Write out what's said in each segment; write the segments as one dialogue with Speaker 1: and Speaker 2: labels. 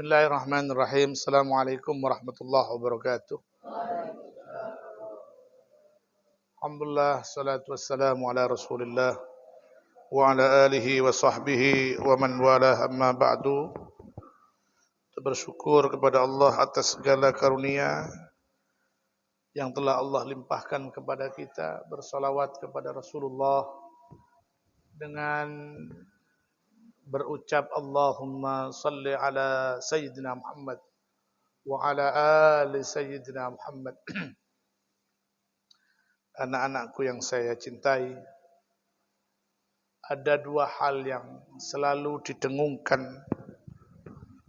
Speaker 1: Bismillahirrahmanirrahim. Assalamualaikum warahmatullahi wabarakatuh. Alhamdulillah, salatu wassalamu ala Rasulillah wa ala alihi wa sahbihi wa man walah, amma ba'du. Kita bersyukur kepada Allah atas segala karunia yang telah Allah limpahkan kepada kita. Bersalawat kepada Rasulullah dengan berucap Allahumma salli ala Sayyidina Muhammad wa ala ali Sayyidina Muhammad. Anak-anakku yang saya cintai, ada dua hal yang selalu didengungkan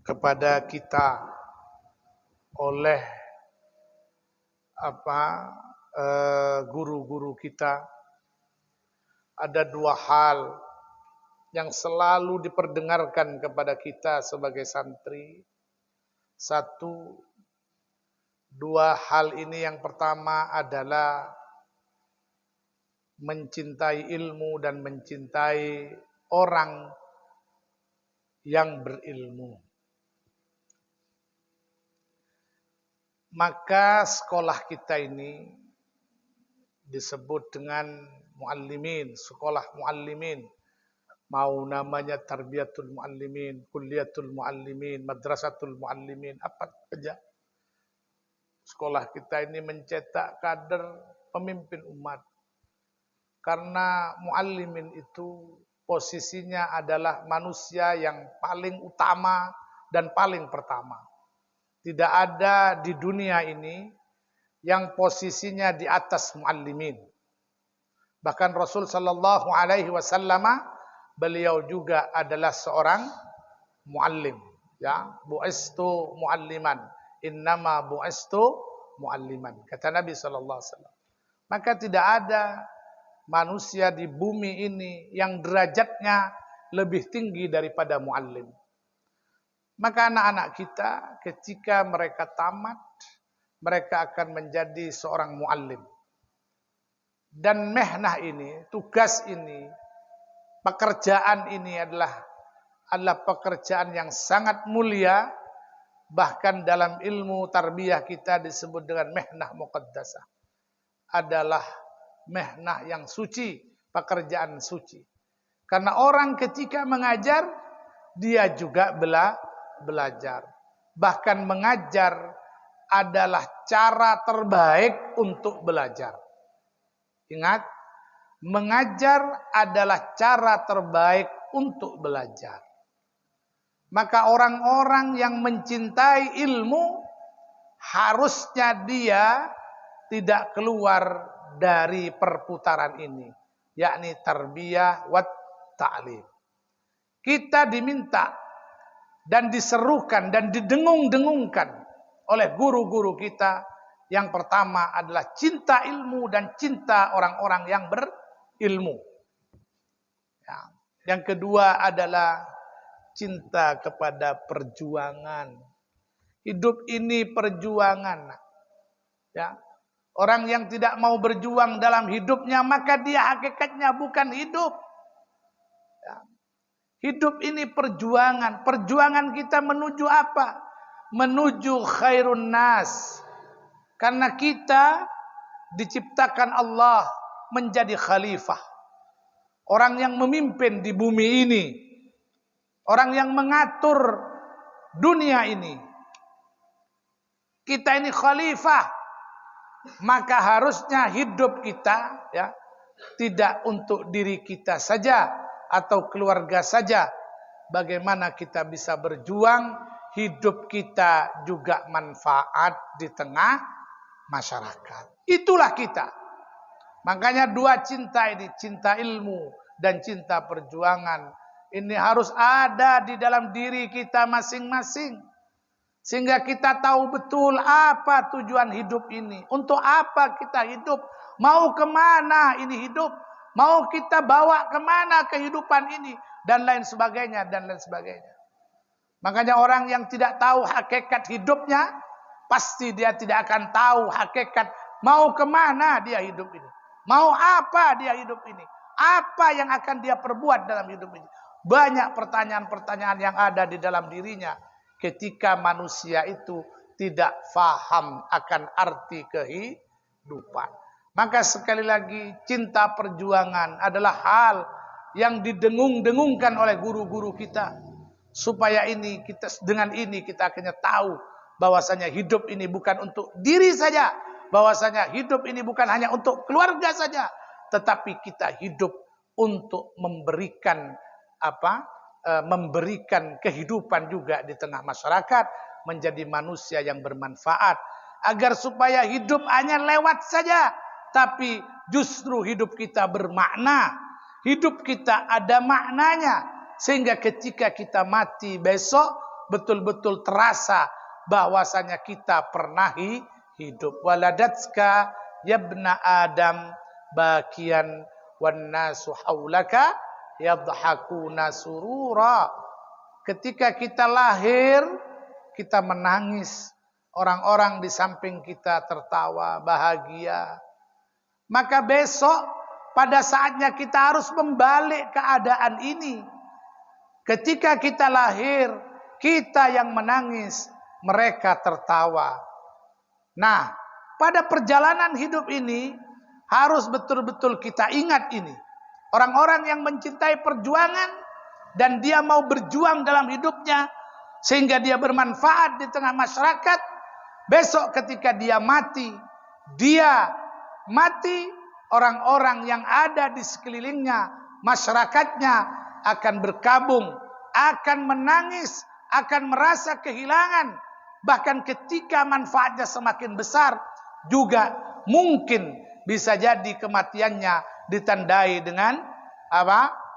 Speaker 1: kepada kita oleh guru-guru kita. Ada dua hal yang selalu diperdengarkan kepada kita sebagai santri. Dua hal ini, yang pertama adalah mencintai ilmu dan mencintai orang yang berilmu. Maka sekolah kita ini disebut dengan muallimin, sekolah muallimin. Mau namanya tarbiyatul muallimin, kulliyatul muallimin, madrasatul muallimin, apa saja. Sekolah kita ini mencetak kader pemimpin umat. Karena muallimin itu posisinya adalah manusia yang paling utama dan paling pertama. Tidak ada di dunia ini yang posisinya di atas muallimin. Bahkan Rasul sallallahu alaihi wasallam, beliau juga adalah seorang muallim, ya, bu'istu mualliman, innama bu'istu mualliman, kata Nabi sallallahu alaihi wasallam. Maka tidak ada manusia di bumi ini yang derajatnya lebih tinggi daripada muallim. Maka anak-anak kita ketika mereka tamat, mereka akan menjadi seorang muallim. Dan mehnah ini, tugas ini, pekerjaan ini adalah pekerjaan yang sangat mulia. Bahkan dalam ilmu tarbiyah kita disebut dengan mehnah muqaddasah. Adalah mehnah yang suci, pekerjaan suci. Karena orang ketika mengajar, dia juga belajar. Bahkan mengajar adalah cara terbaik untuk belajar. Ingat, mengajar adalah cara terbaik untuk belajar. Maka orang-orang yang mencintai ilmu, harusnya dia tidak keluar dari perputaran ini, yakni tarbiyah wa ta'lim. Kita diminta dan diserukan dan didengung-dengungkan oleh guru-guru kita. Yang pertama adalah cinta ilmu dan cinta orang-orang yang berilmu. Ya. Yang kedua adalah cinta kepada perjuangan. Hidup ini perjuangan. Ya. Orang yang tidak mau berjuang dalam hidupnya, maka dia hakikatnya bukan hidup. Ya. Hidup ini perjuangan. Perjuangan kita menuju apa? Menuju khairun nas. Karena kita diciptakan Allah menjadi khalifah. Orang yang memimpin di bumi ini. Orang yang mengatur dunia ini. Kita ini khalifah. Maka harusnya hidup kita, ya, tidak untuk diri kita saja atau keluarga saja. Bagaimana kita bisa berjuang, hidup kita juga manfaat di tengah masyarakat. Itulah kita. Makanya dua cinta ini, cinta ilmu dan cinta perjuangan, ini harus ada di dalam diri kita masing-masing. Sehingga kita tahu betul apa tujuan hidup ini. Untuk apa kita hidup. Mau kemana ini hidup. Mau kita bawa kemana kehidupan ini. Dan lain sebagainya. Dan lain sebagainya. Makanya orang yang tidak tahu hakikat hidupnya, pasti dia tidak akan tahu hakikat mau kemana dia hidup ini. Mau apa dia hidup ini. Apa yang akan dia perbuat dalam hidup ini. Banyak pertanyaan-pertanyaan yang ada di dalam dirinya. ketika manusia itu tidak faham akan arti kehidupan. Maka sekali lagi, cinta perjuangan adalah hal yang didengung-dengungkan oleh guru-guru kita, supaya dengan ini kita akhirnya tahu bahwasanya hidup ini bukan untuk diri saja, bahwasanya hidup ini bukan hanya untuk keluarga saja, tetapi kita hidup untuk memberikan memberikan kehidupan juga di tengah masyarakat, menjadi manusia yang bermanfaat, agar supaya hidup hanya lewat saja, tapi justru hidup kita bermakna, hidup kita ada maknanya, sehingga ketika kita mati besok betul-betul terasa bahwasanya kita pernah hidup. Waladatska yabna Adam bakian wan nasu haulaka yadhakuna surura. Ketika kita lahir, kita menangis, orang-orang di samping kita tertawa bahagia. Maka besok pada saatnya kita harus membalik keadaan ini. Ketika kita lahir, kita yang menangis, mereka tertawa. Nah, pada perjalanan hidup ini harus betul-betul kita ingat ini. Orang-orang yang mencintai perjuangan dan dia mau berjuang dalam hidupnya sehingga dia bermanfaat di tengah masyarakat, besok ketika dia mati, orang-orang yang ada di sekelilingnya, masyarakatnya akan berkabung, akan menangis, akan merasa kehilangan. Bahkan ketika manfaatnya semakin besar, juga mungkin bisa jadi kematiannya ditandai dengan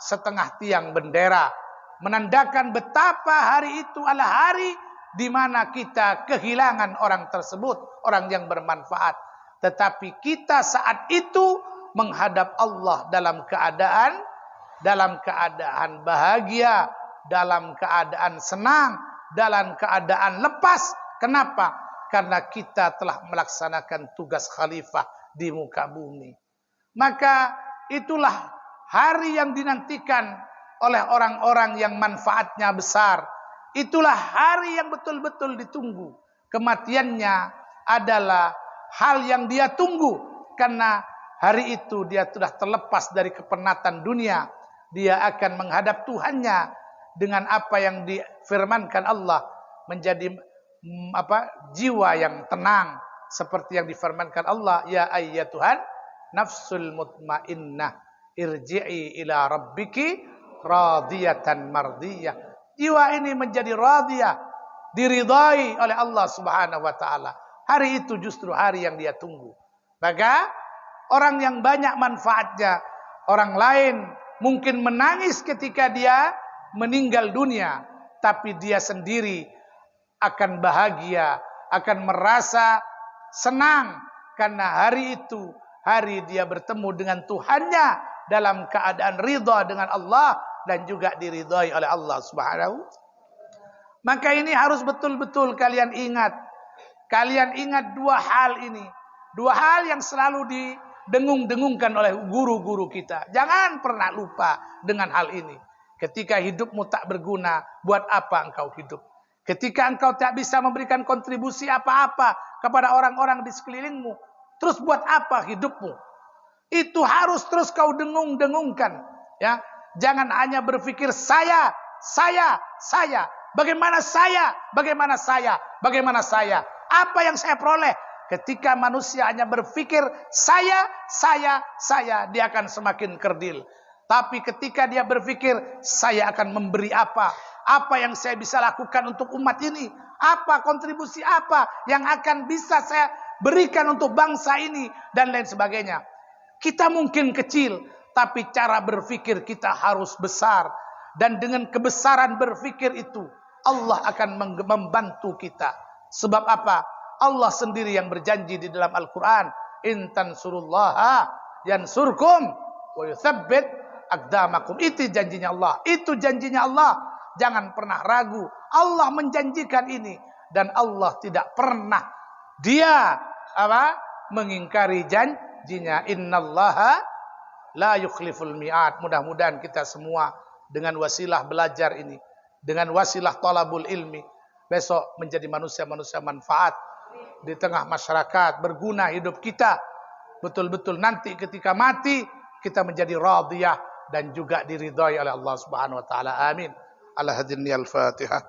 Speaker 1: setengah tiang bendera, menandakan betapa hari itu adalah hari di mana kita kehilangan orang tersebut, orang yang bermanfaat. Tetapi kita saat itu menghadap Allah dalam keadaan bahagia, dalam keadaan senang, dalam keadaan lepas. Kenapa? Karena kita telah melaksanakan tugas khalifah di muka bumi. Maka itulah hari yang dinantikan oleh orang-orang yang manfaatnya besar. Itulah hari yang betul-betul ditunggu. Kematiannya adalah hal yang dia tunggu, karena hari itu dia sudah terlepas dari kepenatan dunia. Dia akan menghadap Tuhannya dengan apa yang difirmankan Allah, menjadi jiwa yang tenang, seperti yang difirmankan Allah, ya ayyatuhan nafsul mutmainnah irji'i ila rabbiki radiyatan mardiyah. Jiwa ini menjadi radiyah, diridai oleh Allah Subhanahu wa taala. Hari itu justru hari yang dia tunggu. Maka orang yang banyak manfaatnya, orang lain mungkin menangis ketika dia meninggal dunia, tapi dia sendiri akan bahagia, akan merasa senang, karena hari itu hari dia bertemu dengan Tuhannya dalam keadaan ridha dengan Allah dan juga diridhai oleh Allah Subhanahu. Maka ini harus betul-betul kalian ingat. Kalian ingat dua hal ini. Dua hal yang selalu didengung-dengungkan oleh guru-guru kita. Jangan pernah lupa dengan hal ini. Ketika hidupmu tak berguna, buat apa engkau hidup? Ketika engkau tak bisa memberikan kontribusi apa-apa kepada orang-orang di sekelilingmu, terus buat apa hidupmu? Itu harus terus kau dengung-dengungkan. Ya, jangan hanya berpikir saya. Bagaimana saya? Apa yang saya peroleh? Ketika manusia hanya berpikir saya, dia akan semakin kerdil. Tapi ketika dia berpikir saya akan memberi apa yang saya bisa lakukan untuk umat ini, apa kontribusi apa yang akan bisa saya berikan untuk bangsa ini, dan lain sebagainya. Kita mungkin kecil, tapi cara berpikir kita harus besar. Dan dengan kebesaran berpikir itu, Allah akan membantu kita. Sebab apa? Allah sendiri yang berjanji di dalam Al-Quran, in tansurullaha yansurkum wa yuthabbit aqdamakum. Itu janjinya Allah. Jangan pernah ragu. Allah menjanjikan ini, dan Allah tidak pernah dia mengingkari janjinya. Innallaha la yukhliful mi'ad. Mudah-mudahan kita semua dengan wasilah belajar ini, dengan wasilah talabul ilmi, besok menjadi manusia-manusia manfaat di tengah masyarakat, berguna hidup kita. Betul-betul nanti ketika mati kita menjadi radiyah dan juga diridhai oleh Allah Subhanahu wa taala. Amin. Ala hadhihi al-Fatihah.